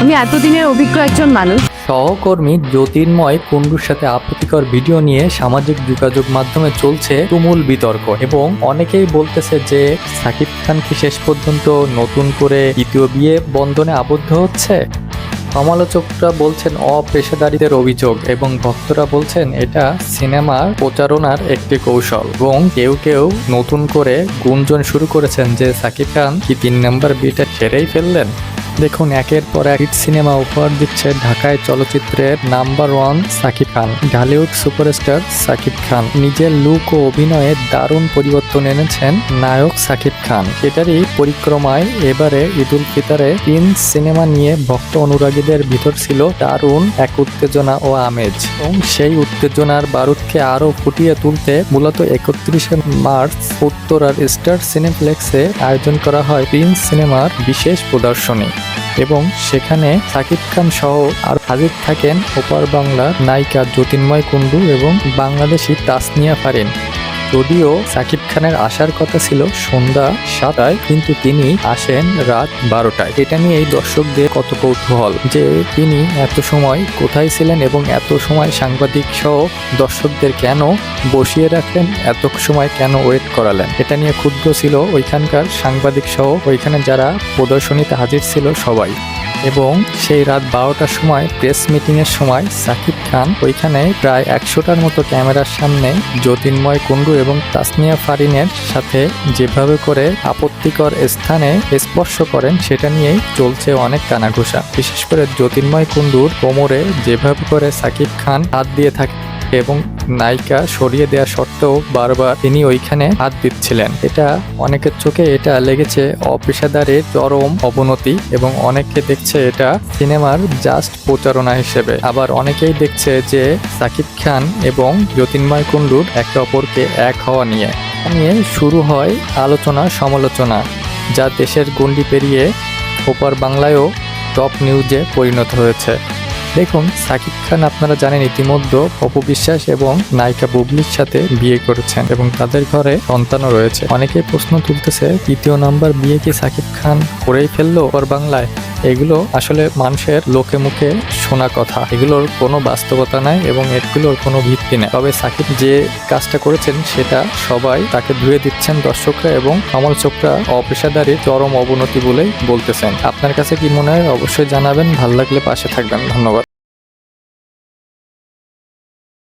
আমি এতদিনের অভিজ্ঞ একজন মানুষ। সহকর্মী জ্যোতির্ময় কুণ্ডুর সাথে আপত্তিকর ভিডিও নিয়ে সামাজিক যোগাযোগ মাধ্যমে চলছে তুমুল বিতর্ক এবং অনেকেই বলতেছে যে সাকিব খান কি শেষ পর্যন্ত নতুন করে দ্বিতীয় বিয়ে বন্ধনে আবদ্ধ হচ্ছে। সমালোচকরা বলছেন অপেশাদারিত্বের অভিযোগ এবং ভক্তরা বলছেন এটা সিনেমার প্রচারণার একটি কৌশল এবং কেউ কেউ নতুন করে গুঞ্জন শুরু করেছেন যে সাকিব খান কি 3 নম্বর বিয়েটা সেরেই ফেললেন। দেখুন, একের পর এক হিট সিনেমা উপহার দিচ্ছে ঢাকায় চলচ্চিত্রের নাম্বার 1 সাকিব খান। ঢালিউড সুপারস্টার সাকিব খান নিজের লুক ও অভিনয়ে দারুণ পরিবর্তন এনেছেন নায়ক সাকিব খান। সেটারই পরিক্রমায় এবারে ঈদুল ফিতরে প্রিন্স সিনেমা নিয়ে ভক্ত অনুরাগীদের ভিতর ছিল দারুণ এক উত্তেজনা ও আমেজ এবং সেই উত্তেজনার বারুদকে আরো ফুটিয়ে তুলতে মূলত 31শে মার্চ উত্তরার স্টার সিনেপ্লেক্সে আয়োজন করা হয় প্রিন্স সিনেমার বিশেষ প্রদর্শনী এবং সেখানে সাকিব খান সহ আর হাজির থাকেন ওপার বাংলার নায়িকা জ্যোতির্ময় কুণ্ডু এবং বাংলাদেশি তাসনিয়া ফারিন। যদিও সাকিব খানের আসার কথা ছিল সন্ধ্যা 7টায়, কিন্তু তিনি আসেন রাত 12টায়। এটা নিয়ে এই দর্শকদের কত কৌতূহল যে তিনি এত সময় কোথায় ছিলেন এবং এত সময় সাংবাদিক সহ দর্শকদের কেন বসিয়ে রাখলেন, এত সময় কেন ওয়েট করালেন। এটা নিয়ে ক্ষুব্ধ ছিল ওইখানকার সাংবাদিক সহ ওইখানে যারা প্রদর্শনীতে হাজির ছিল সবাই। এবং সেই রাত 12টার সময় প্রেস মিটিংয়ের সময় সাকিব খান ওইখানে প্রায় 100টার মতো ক্যামেরার সামনে জ্যোতির্ময় কুণ্ডু এবং তাসনিয়া ফারিনের সাথে যেভাবে করে আপত্তিকর স্থানে স্পর্শ করেন সেটা নিয়েই চলছে অনেক কানাঘুষা। বিশেষ করে জ্যোতির্ময় কুণ্ডুর কোমরে যেভাবে করে সাকিব খান হাত দিয়ে থাকে এবং নায়িকা সরিয়ে দেওয়া সত্ত্বেও বারবার তিনি ওইখানে হাত দিচ্ছিলেন। এটা অনেকের চোখে এটা লেগেছে অপেশাদারের চরম অবনতি এবং অনেকে দেখছে এটা সিনেমার জাস্ট প্রচারণা হিসেবে। আবার অনেকেই দেখছে যে সাকিব খান এবং জ্যোতির্ময় কুণ্ডুর একে অপরকে এক হওয়া নিয়ে শুরু হয় আলোচনা সমালোচনা, যা দেশের গণ্ডি পেরিয়ে ওপার বাংলায়ও টপ নিউজে পরিণত হয়েছে। দেখুন, সাকিব খান আপনারা জানেন ইতিমধ্যে অপু বিশ্বাস এবং নায়িকা বুবলির সাথে বিয়ে করেছেন এবং তাদের ঘরে সন্তানও রয়েছে। অনেকে প্রশ্ন তুলতেছে 3য় নাম্বার বিয়ে কি সাকিব খান করেই ফেললো ওপার বাংলায়। এগুলো আসলে মানুষের লোকে মুখে শোনা কথা, এগুলোর কোনো বাস্তবতা নাই এবং এগুলোর কোনো ভিত্তি নেই। তবে সাকিব যে কাজটা করেছেন সেটা সবাই তাকে ধুয়ে দিচ্ছেন দর্শকরা এবং সমালোচকরা অপেশাদারির চরম অবনতি বলেই বলতেছেন। আপনার কাছে কি মনে হয় অবশ্যই জানাবেন, ভালো লাগলে পাশে থাকবেন। ধন্যবাদ।